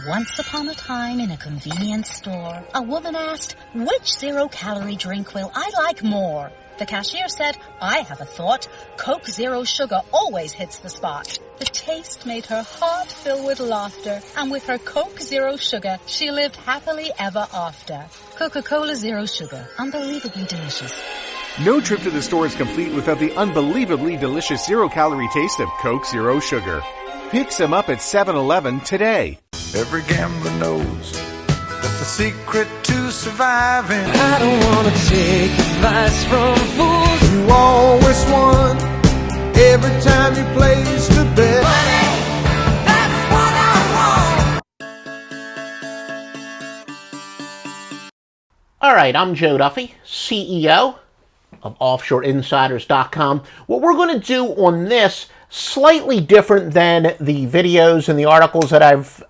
Once upon a time in a convenience store, a woman asked, "Which zero-calorie drink will I like more?" The cashier said, "I have a thought. Coke Zero Sugar always hits the spot." The taste made her heart fill with laughter, and with her Coke Zero Sugar, she lived happily ever after. Coca-Cola Zero Sugar, unbelievably delicious. No trip to the store is complete without the unbelievably delicious zero-calorie taste of Coke Zero Sugar. Pick some up at 7-Eleven today. Every gambler knows that the secret to surviving, I don't want to take advice from fools. You always won every time you placed a bet. Money, that's what I want. All right, I'm Joe Duffy, CEO of OffshoreInsiders.com. What we're going to do on this, slightly different than the videos and the articles that I've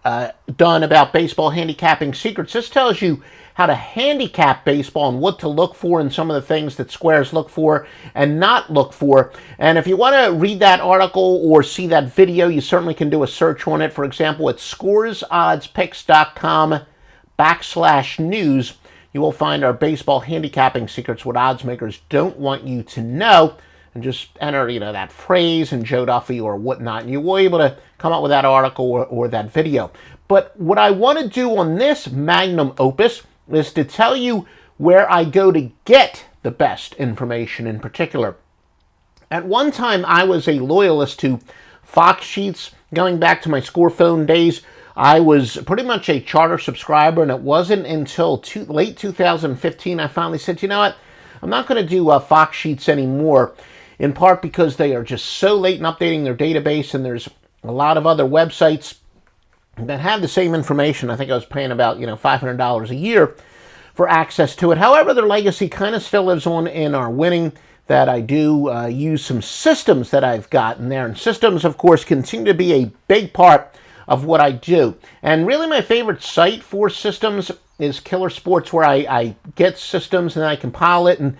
done about baseball handicapping secrets. This tells you how to handicap baseball and what to look for and some of the things that squares look for and not look for. And if you want to read that article or see that video, you certainly can do a search on it. For example, at scoresoddspicks.com/news, you will find our baseball handicapping secrets, what odds makers don't want you to know. And just enter, that phrase and Joe Duffy or whatnot, and you will be able to come up with that article or that video. But what I want to do on this magnum opus is to tell you where I go to get the best information in particular. At one time, I was a loyalist to FoxSheets. Going back to my score phone days, I was pretty much a charter subscriber, and it wasn't until late 2015 I finally said, you know what, I'm not going to do FoxSheets anymore. In part because they are just so late in updating their database, and there's a lot of other websites that have the same information. I think I was paying about $500 a year for access to it. However, their legacy kind of still lives on in our winning, that I do use some systems that I've gotten there. And systems, of course, continue to be a big part of what I do. And really my favorite site for systems is Killer Sports, where I get systems and I compile it, and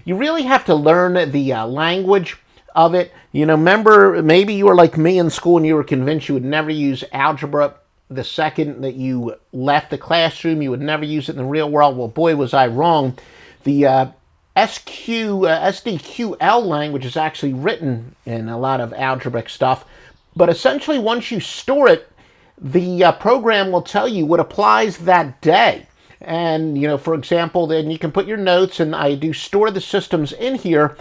you really have to learn the language of it. Remember, maybe you were like me in school and you were convinced you would never use algebra the second that you left the classroom. You would never use it in the real world. Well, boy, was I wrong. The SDQL language is actually written in a lot of algebraic stuff. But essentially, once you store it, the program will tell you what applies that day. And, for example, then you can put your notes, and I do store the systems in here.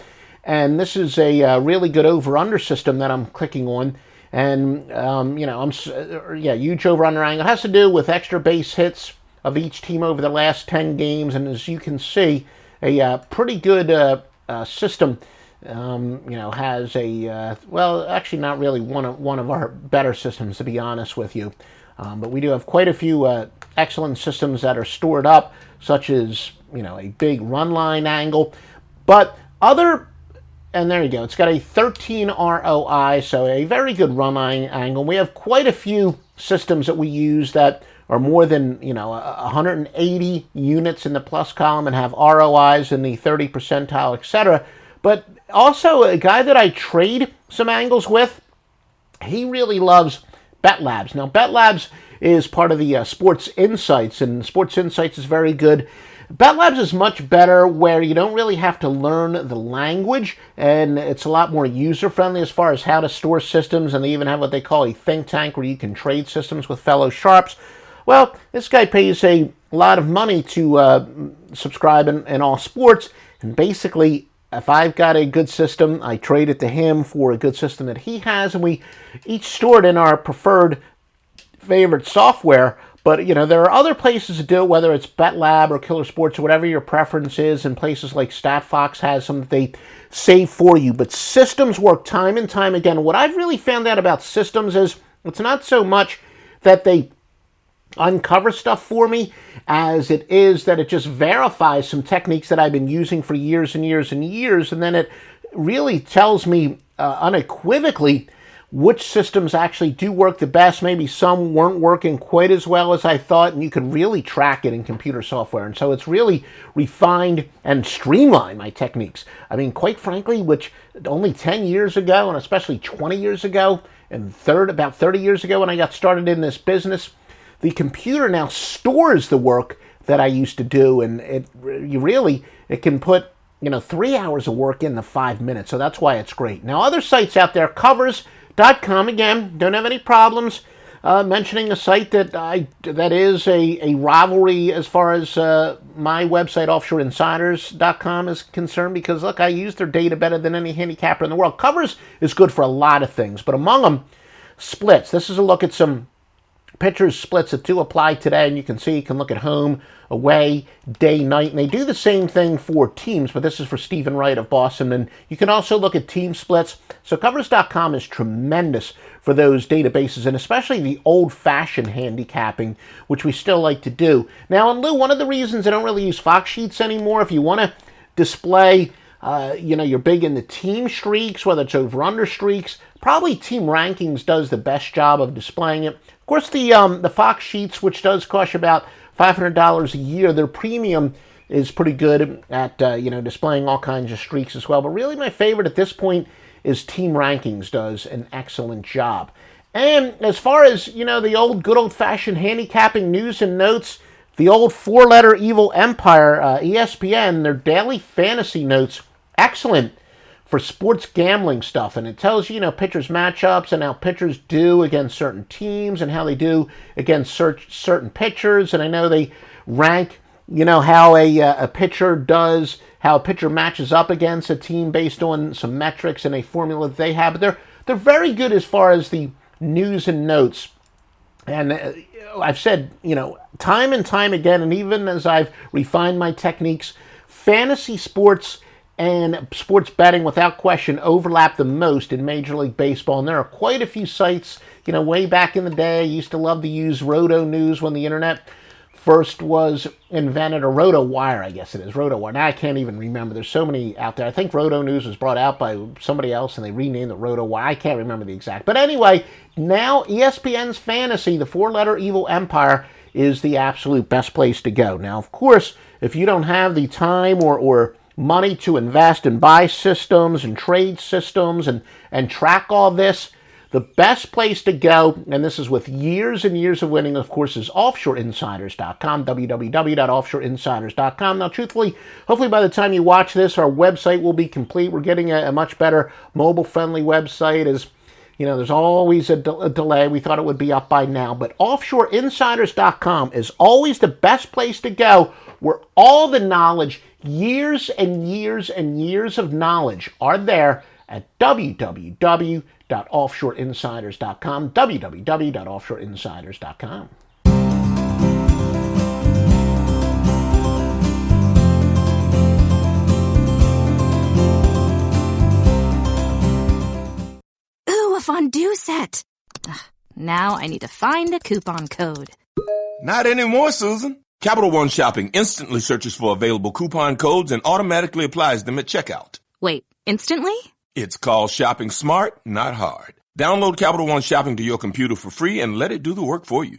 And this is a really good over-under system that I'm clicking on. And, huge over-under angle. It has to do with extra base hits of each team over the last 10 games. And as you can see, a pretty good system, has actually not really one of our better systems, to be honest with you. But we do have quite a few excellent systems that are stored up, such as, a big run line angle. But and there you go, it's got a 13 ROI, so a very good run line angle. We have quite a few systems that we use that are more than, 180 units in the plus column and have ROIs in the 30 percentile, etc. But also a guy that I trade some angles with, he really loves BetLabs. Now, BetLabs is part of the Sports Insights, and Sports Insights is very good. BetLabs is much better where you don't really have to learn the language, and it's a lot more user-friendly as far as how to store systems, and they even have what they call a think tank where you can trade systems with fellow sharps. Well, this guy pays a lot of money to subscribe in all sports, and basically, if I've got a good system, I trade it to him for a good system that he has, and we each store it in our preferred favorite software. But, there are other places to do it, whether it's BetLab or Killer Sports or whatever your preference is, and places like StatFox has some that they save for you. But systems work time and time again. What I've really found out about systems is it's not so much that they uncover stuff for me as it is that it just verifies some techniques that I've been using for years and years and years, and then it really tells me unequivocally which systems actually do work the best. Maybe some weren't working quite as well as I thought, and you can really track it in computer software. And so it's really refined and streamlined my techniques. I mean, quite frankly, which only 10 years ago, and especially 20 years ago, and about 30 years ago when I got started in this business, the computer now stores the work that I used to do, and it can put 3 hours of work into 5 minutes. So that's why it's great. Now, other sites out there, Covers.com, again, don't have any problems mentioning a site that is a rivalry as far as my website, OffshoreInsiders.com, is concerned, because, look, I use their data better than any handicapper in the world. Covers is good for a lot of things, but among them, splits. This is a look at some pitchers' splits that do apply today, and you can look at home, away, day, night, and they do the same thing for teams, but this is for Stephen Wright of Boston, and you can also look at team splits. So Covers.com is tremendous for those databases, and especially the old-fashioned handicapping, which we still like to do. Now, and Lou, one of the reasons I don't really use FoxSheets anymore, if you want to display, you're big in the team streaks, whether it's over-under streaks, probably TeamRankings does the best job of displaying it. Of course, the FoxSheets, which does cost you about $500 a year, their premium is pretty good at displaying all kinds of streaks as well. But really, my favorite at this point is TeamRankings does an excellent job. And as far as the good old-fashioned handicapping news and notes, the old four-letter evil empire, ESPN, their daily fantasy notes, excellent for sports gambling stuff, and it tells you, pitchers' matchups and how pitchers do against certain teams and how they do against certain pitchers. And I know they rank, how a pitcher does, how a pitcher matches up against a team based on some metrics and a formula that they have. But they're very good as far as the news and notes. And I've said, time and time again, and even as I've refined my techniques, fantasy sports and sports betting, without question, overlap the most in Major League Baseball. And there are quite a few sites, way back in the day, I used to love to use Roto News when the internet first was invented, or Roto Wire, I guess it is, Roto Wire. Now I can't even remember. There's so many out there. I think Roto News was brought out by somebody else, and they renamed it Roto Wire. I can't remember the exact. But anyway, now ESPN's Fantasy, the four-letter evil empire, is the absolute best place to go. Now, of course, if you don't have the time or money to invest and buy systems and trade systems and track all this, the best place to go, and this is with years and years of winning, of course, is OffshoreInsiders.com, www.offshoreinsiders.com. Now, truthfully, hopefully by the time you watch this, our website will be complete. We're getting a much better mobile-friendly website. As there's always a delay. We thought it would be up by now. But OffshoreInsiders.com is always the best place to go, where all the knowledge, years and years and years of knowledge, are there at www.offshoreinsiders.com, www.offshoreinsiders.com. Ooh, a fondue set. Ugh, now I need to find a coupon code. Not anymore, Susan. Capital One Shopping instantly searches for available coupon codes and automatically applies them at checkout. Wait, instantly? It's called shopping smart, not hard. Download Capital One Shopping to your computer for free and let it do the work for you.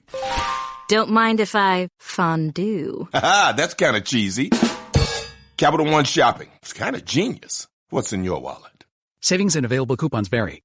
Don't mind if I fondue. Haha, that's kind of cheesy. Capital One Shopping. It's kind of genius. What's in your wallet? Savings and available coupons vary.